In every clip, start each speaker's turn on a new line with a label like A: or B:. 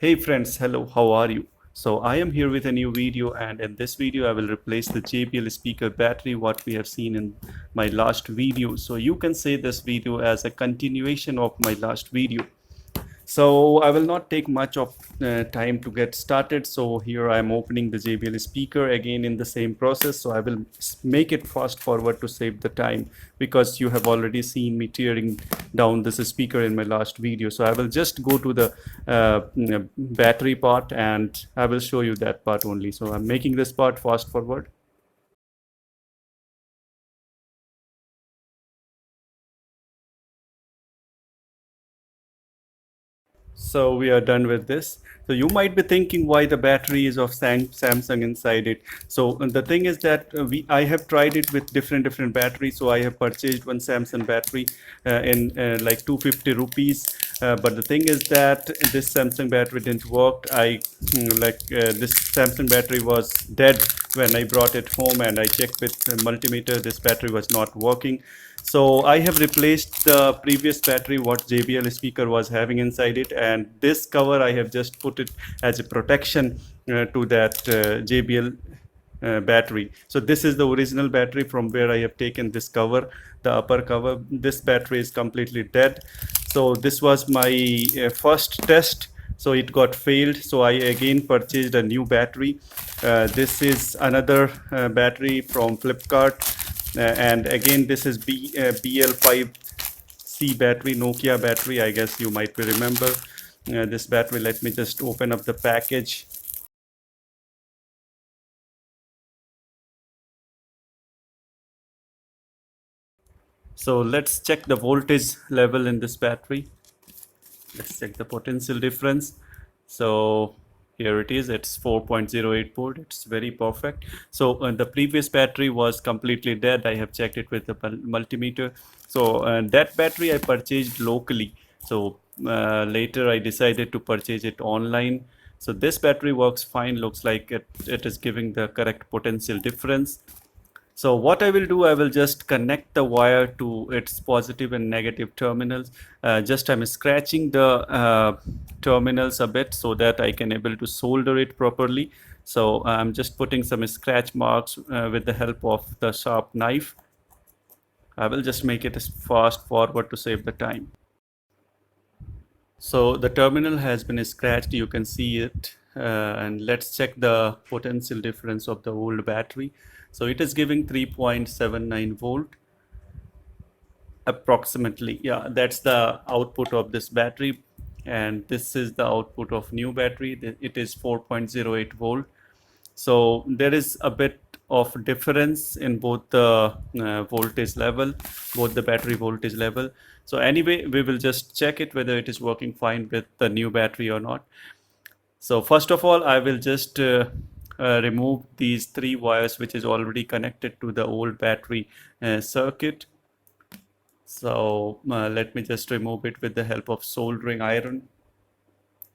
A: Hey friends, hello, how are you? So I am here with a new video, and in this video I will replace the JBL speaker battery what we have seen in my last video. So you can say this video as a continuation of my last video. So I will not take much of time to get started. So here I am opening the JBL speaker again in the same process. So I will make it fast forward to save the time because you have already seen me tearing down this speaker in my last video. So I will just go to the battery part and I will show you that part only. So I'm making this part fast forward. So we are done with this. So you might be thinking why the battery is of Samsung inside it. So the thing is that I have tried it with different batteries. So I have purchased one Samsung battery in like 250 rupees. But the thing is that this Samsung battery didn't work. This Samsung battery was dead when I brought it home and I checked with the multimeter. This battery was not working. So I have replaced the previous battery what JBL speaker was having inside it, and this cover I have just put it as a protection to that JBL battery. So this is the original battery from where I have taken this cover, the upper cover. This battery is completely dead. So this was my first test. So it got failed. So I again purchased a new battery. This is another battery from Flipkart. And again, this is BL5C battery, Nokia battery. I guess you might be remember this battery. Let me just open up the package. So let's check the voltage level in this battery. Let's check the potential difference. So here it is, it's 4.08 volt. It's very perfect. So the previous battery was completely dead. I have checked it with the multimeter. So that battery I purchased locally. So later I decided to purchase it online. So this battery works fine. Looks like it is giving the correct potential difference. So what I will do, I will just connect the wire to its positive and negative terminals. Just I'm scratching the terminals a bit so that I can able to solder it properly. So I'm just putting some scratch marks with the help of the sharp knife. I will just make it as fast forward to save the time. So the terminal has been scratched, you can see it. And let's check the potential difference of the old battery. So it is giving 3.79 volt approximately. Yeah, that's the output of this battery. And this is the output of new battery. It is 4.08 volt. So there is a bit of difference in both the voltage level, both the battery voltage level. So anyway, we will just check it whether it is working fine with the new battery or not. So first of all, I will just remove these three wires which is already connected to the old battery circuit. So let me just remove it with the help of soldering iron.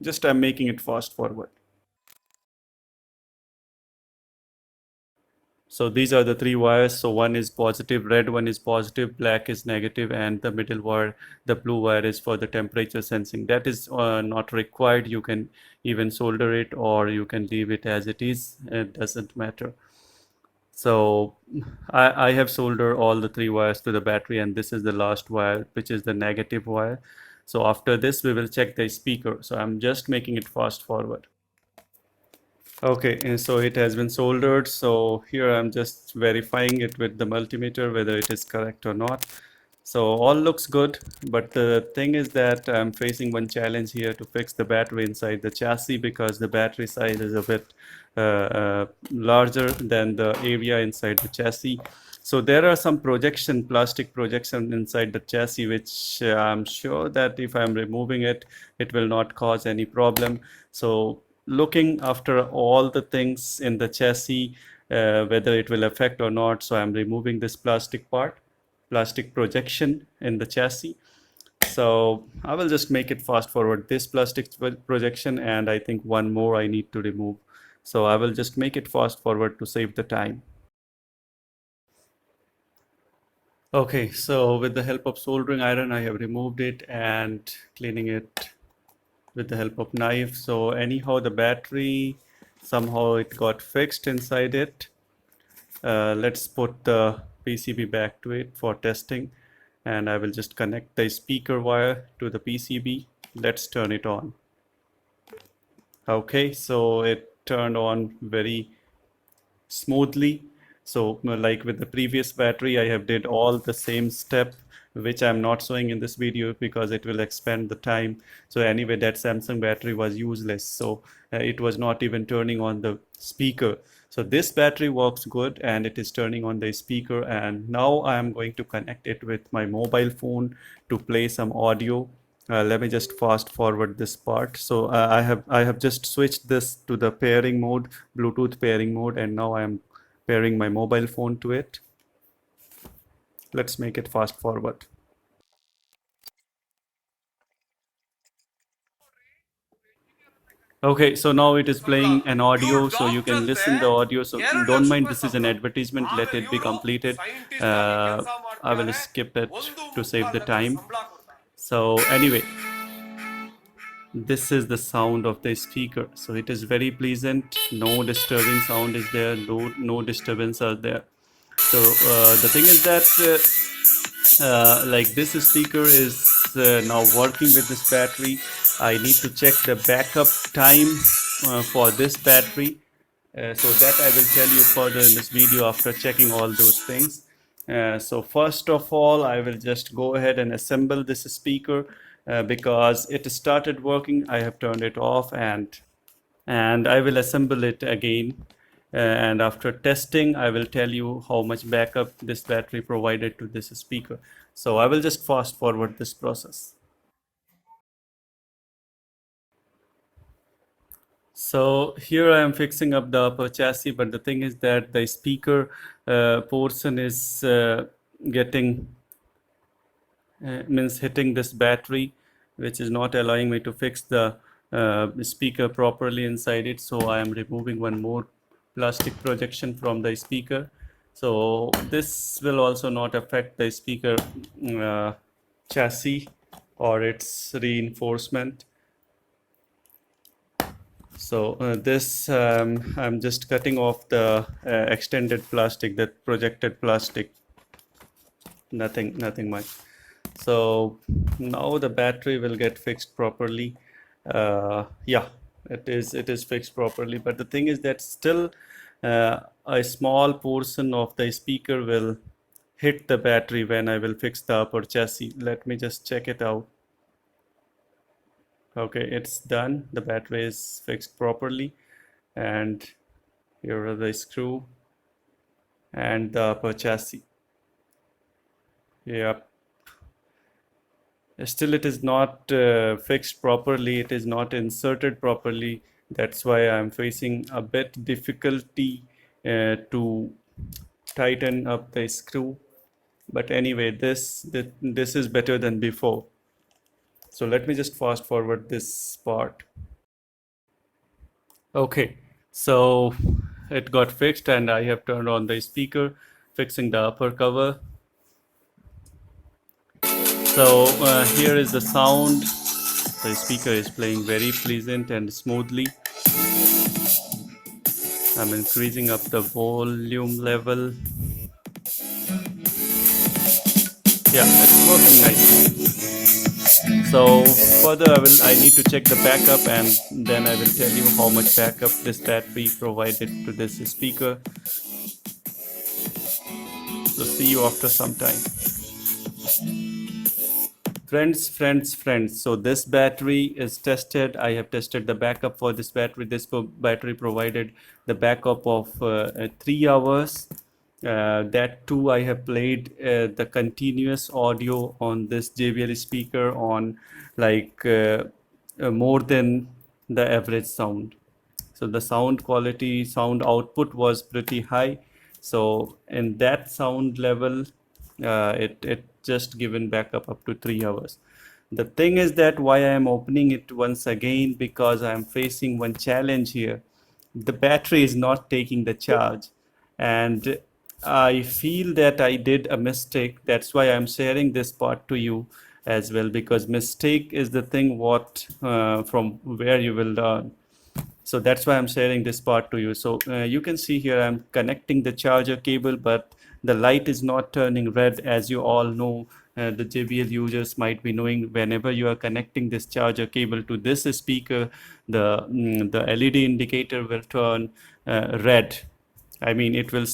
A: Just I'm making it fast forward. So these are the three wires. So one is positive, red one is positive, black is negative, and the middle wire, the blue wire is for the temperature sensing. That is not required. You can even solder it or you can leave it as it is. It doesn't matter. So I have soldered all the three wires to the battery, and this is the last wire, which is the negative wire. So after this, we will check the speaker. So I'm just making it fast forward. Okay, and so it has been soldered. So here I'm just verifying it with the multimeter, whether it is correct or not. So all looks good, but the thing is that I'm facing one challenge here to fix the battery inside the chassis because the battery size is a bit larger than the area inside the chassis. So there are some plastic projection inside the chassis, which I'm sure that if I'm removing it, it will not cause any problem. So looking after all the things in the chassis, whether it will affect or not, so I'm removing this plastic projection in the chassis. So I will just make it fast forward this plastic projection, and I think one more I need to remove. So I will just make it fast forward to save the time. Okay, so with the help of soldering iron, I have removed it and cleaning it with the help of knife. So anyhow, the battery, somehow it got fixed inside it. Let's put the PCB back to it for testing, and I will just connect the speaker wire to the PCB. Let's turn it on. Okay, so it turned on very smoothly. So like with the previous battery, I have did all the same step, which I'm not showing in this video because it will expand the time. So anyway, that Samsung battery was useless. So it was not even turning on the speaker. So this battery works good and it is turning on the speaker. And now I am going to connect it with my mobile phone to play some audio. Let me just fast forward this part. So I have just switched this to the pairing mode, Bluetooth pairing mode, and now I am pairing my mobile phone to it. Let's make it fast forward. Okay, so now it is playing an audio, so you can listen the audio. So don't mind, this is an advertisement. Let it be completed. I will skip it to save the time. So anyway, this is the sound of the speaker. So it is very pleasant. No disturbing sound is there. No disturbance are there. So the thing is that like this speaker is now working with this battery. I need to check the backup time for this battery. So that I will tell you further in this video after checking all those things. So first of all, I will just go ahead and assemble this speaker because it started working. I have turned it off, and I will assemble it again. And after testing, I will tell you how much backup this battery provided to this speaker. So I will just fast forward this process. So here I am fixing up the upper chassis, but the thing is that the speaker portion is getting means hitting this battery, which is not allowing me to fix the speaker properly inside it. So I am removing one more plastic projection from the speaker. So this will also not affect the speaker uh, chassis or its reinforcement. So this I'm just cutting off the extended plastic, that projected plastic. Nothing much. So now the battery will get fixed properly. Yeah, it is fixed properly. But the thing is that still a small portion of the speaker will hit the battery when I will fix the upper chassis. Let me just check it out. Okay, it's done. The battery is fixed properly, and here are the screw and the upper chassis. Yep. Still it is not fixed properly, it is not inserted properly. That's why I'm facing a bit difficulty to tighten up the screw. But anyway, this is better than before. So let me just fast forward this part. Okay, so it got fixed and I have turned on the speaker, fixing the upper cover. So here is the sound. The speaker is playing very pleasant and smoothly. I'm increasing up the volume level. Yeah, it's working nicely. So further I need to check the backup, and then I will tell you how much backup this battery provided to this speaker. So see you after some time. Friends, so this battery is tested. I have tested the backup for this battery. This battery provided the backup of 3 hours. That too, I have played the continuous audio on this JBL speaker on like more than the average sound. So the sound quality, sound output was pretty high. So in that sound level, it just given backup up to 3 hours. The thing is that why I am opening it once again, because I am facing one challenge here. The battery is not taking the charge, and I feel that I did a mistake. That's why I'm sharing this part to you. as well, because mistake is the thing what from where you will learn. So that's why I'm sharing this part to you. So you can see here I'm connecting the charger cable, but the light is not turning red. As you all know, the JBL users might be knowing, whenever you are connecting this charger cable to this speaker, the LED indicator will turn red. I mean, it will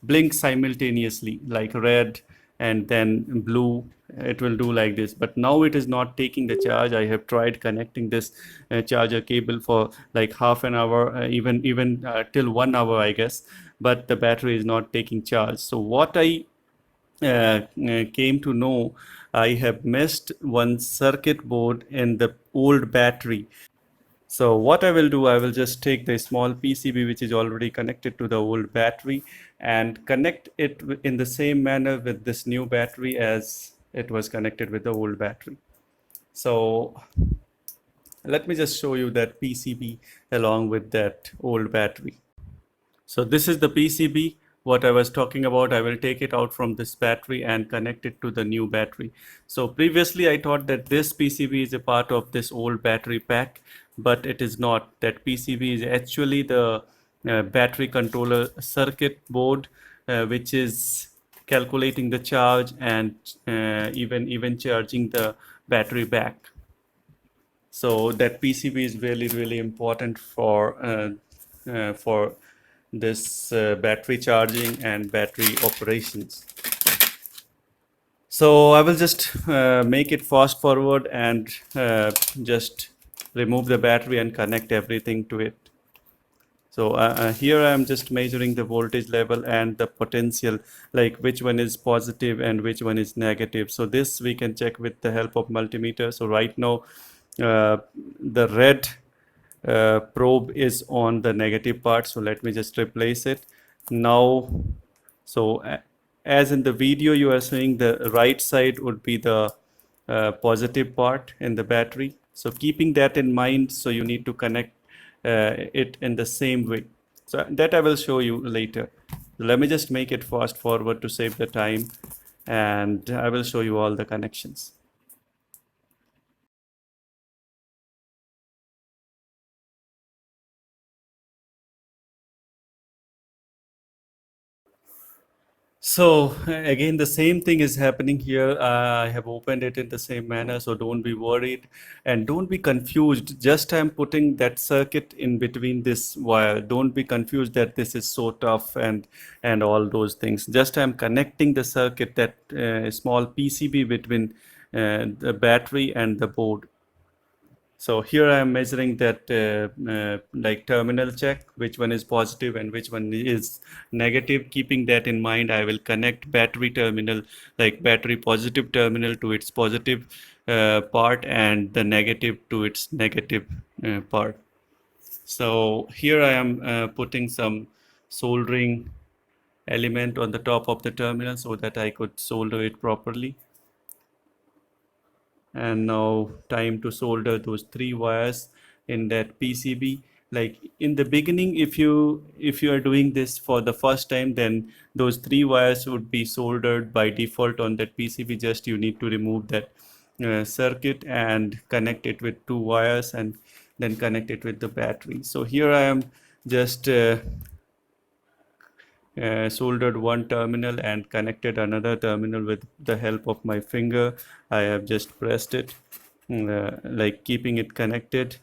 A: blink simultaneously, like red and then blue. It will do like this. But now it is not taking the charge. I have tried connecting this charger cable for like half an hour, even till 1 hour, I guess. But the battery is not taking charge. So what I came to know, I have missed one circuit board in the old battery. So what I will do, I will just take the small PCB which is already connected to the old battery and connect it in the same manner with this new battery as it was connected with the old battery. So let me just show you that PCB along with that old battery. So this is the PCB what I was talking about. I will take it out from this battery and connect it to the new battery. So previously I thought that this PCB is a part of this old battery pack, but it is not. That PCB is actually the battery controller circuit board, which is calculating the charge and even charging the battery back. So that PCB is really important for this battery charging and battery operations. So I will just make it fast forward and just remove the battery and connect everything to it. So here I am just measuring the voltage level and the potential, like which one is positive and which one is negative. So this we can check with the help of multimeter. So right now the red probe is on the negative part. So let me just replace it now. So as in the video you are seeing, the right side would be the positive part in the battery. So keeping that in mind, so you need to connect it in the same way. So that I will show you later. Let me just make it fast forward to save the time, and I will show you all the connections. So again, the same thing is happening here. I have opened it in the same manner, so don't be worried and don't be confused. Just I'm putting that circuit in between this wire. Don't be confused that this is so tough and all those things. Just I'm connecting the circuit, that small PCB between the battery and the board. So here I am measuring that like terminal check, which one is positive and which one is negative. Keeping that in mind, I will connect battery terminal, like battery positive terminal to its positive part and the negative to its negative part. So here I am putting some soldering element on the top of the terminal so that I could solder it properly. And now time to solder those three wires in that PCB. Like in the beginning, if you are doing this for the first time, then those three wires would be soldered by default on that PCB. Just you need to remove that circuit and connect it with two wires and then connect it with the battery. So here I am just soldered one terminal and connected another terminal with the help of my finger. I have just pressed it, like keeping it connected.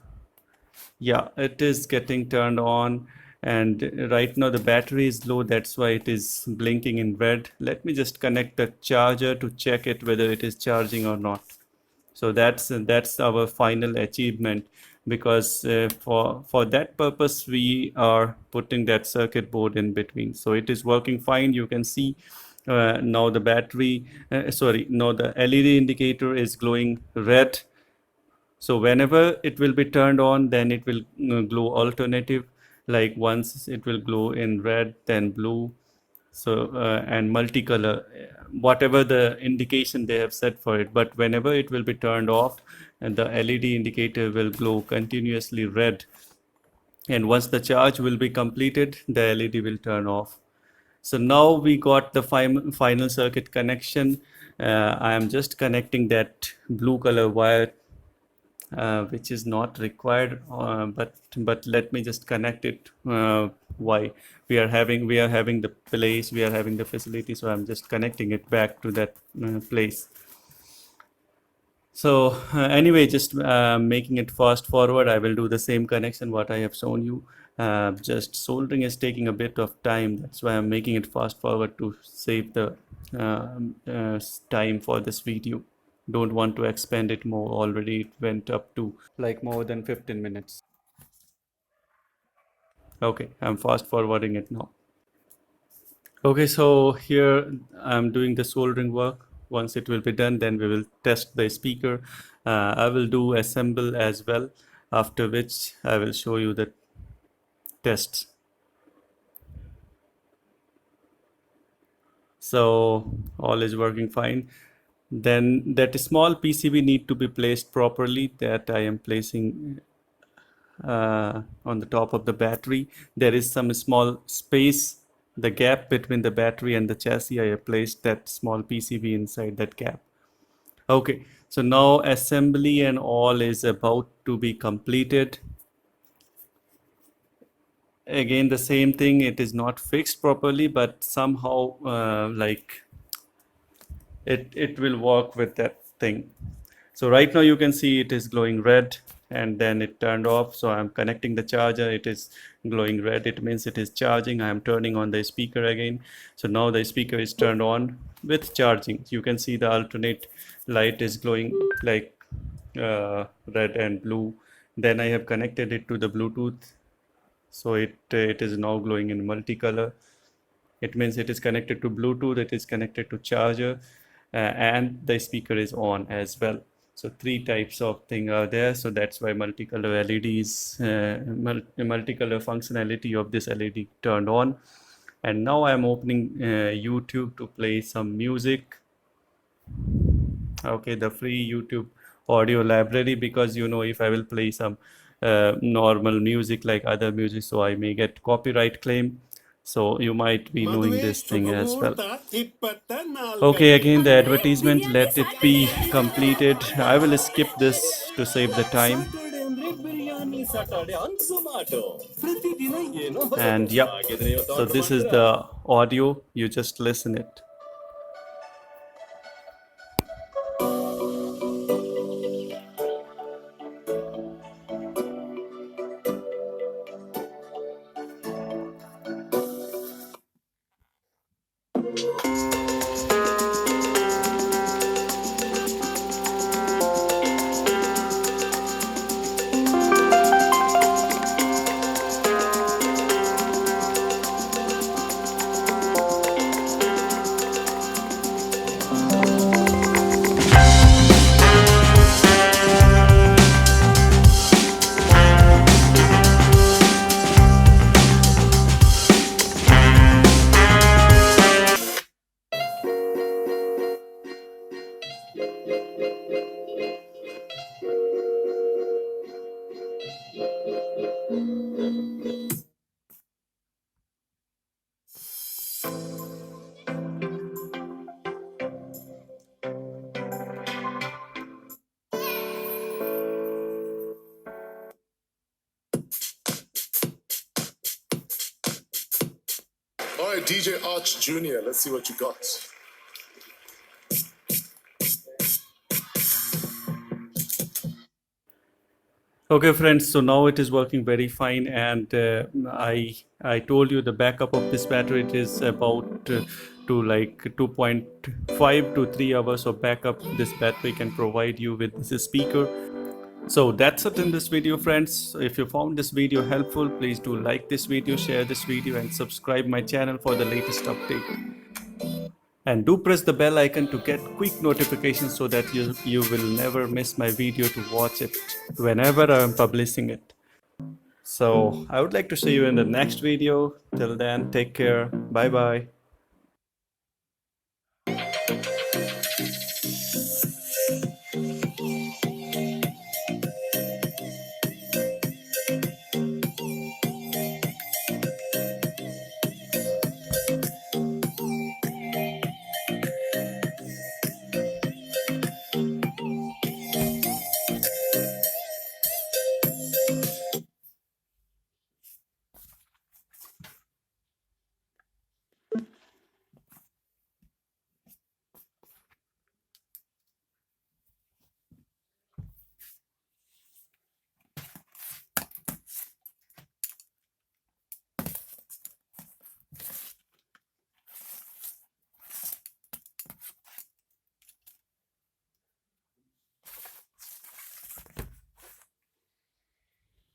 A: Yeah, it is getting turned on, and right now the battery is low, that's why it is blinking in red. Let me just connect the charger to check it whether it is charging or not. So that's our final achievement, because for that purpose we are putting that circuit board in between. So it is working fine. You can see now the battery sorry, now the LED indicator is glowing red. So whenever it will be turned on, then it will glow alternative, like once it will glow in red, then blue, so and multicolor, whatever the indication they have set for it. But whenever it will be turned off, and the LED indicator will glow continuously red, and once the charge will be completed, the LED will turn off. So now we got the final circuit connection. I am just connecting that blue color wire, which is not required, but let me just connect it. Why? We are having the place, we are having the facility, so I'm just connecting it back to that place. So anyway, just making it fast forward, I will do the same connection what I have shown you. Just soldering is taking a bit of time. That's why I'm making it fast forward to save the time for this video. Don't want to expand it more. Already it went up to like more than 15 minutes. Okay, I'm fast forwarding it now. Okay, so here I'm doing the soldering work. Once it will be done, then we will test the speaker. I will do assemble as well, after which I will show you the tests. So all is working fine. Then that small PCB need to be placed properly, that I am placing on the top of the battery. There is some small space, the gap between the battery and the chassis. I have placed that small PCB inside that gap. Okay, so now assembly and all is about to be completed. Again, the same thing, it is not fixed properly, but somehow like it will work with that thing. So right now you can see it is glowing red, and then it turned off. So I'm connecting the charger, it is glowing red, it means it is charging. I am turning on the speaker again. So now the speaker is turned on with charging. You can see the alternate light is glowing like red and blue. Then I have connected it to the Bluetooth, so it is now glowing in multicolor. It means it is connected to Bluetooth, it is connected to charger, and the speaker is on as well. So three types of thing are there. So that's why multicolor LEDs, multicolor functionality of this LED turned on. And now I'm opening YouTube to play some music. Okay, the free YouTube audio library, because if I will play some normal music like other music, so I may get copyright claim. So you might be knowing this thing as well. Okay, again the advertisement, let it be completed. I will skip this to save the time. And yeah, so this is the audio, you just listen it.
B: All right, DJ Arch Jr., let's see what you got.
A: Okay friends, so now it is working very fine, and I told you the backup of this battery, it is about to like 2.5 to 3 hours of backup this battery can provide you with this speaker. So that's it in this video friends. If you found this video helpful, please do like this video, share this video, and subscribe my channel for the latest update. And do press the bell icon to get quick notifications, so that you will never miss my video to watch it whenever I am publishing it. So I would like to see you in the next video. Till then, take care. Bye bye.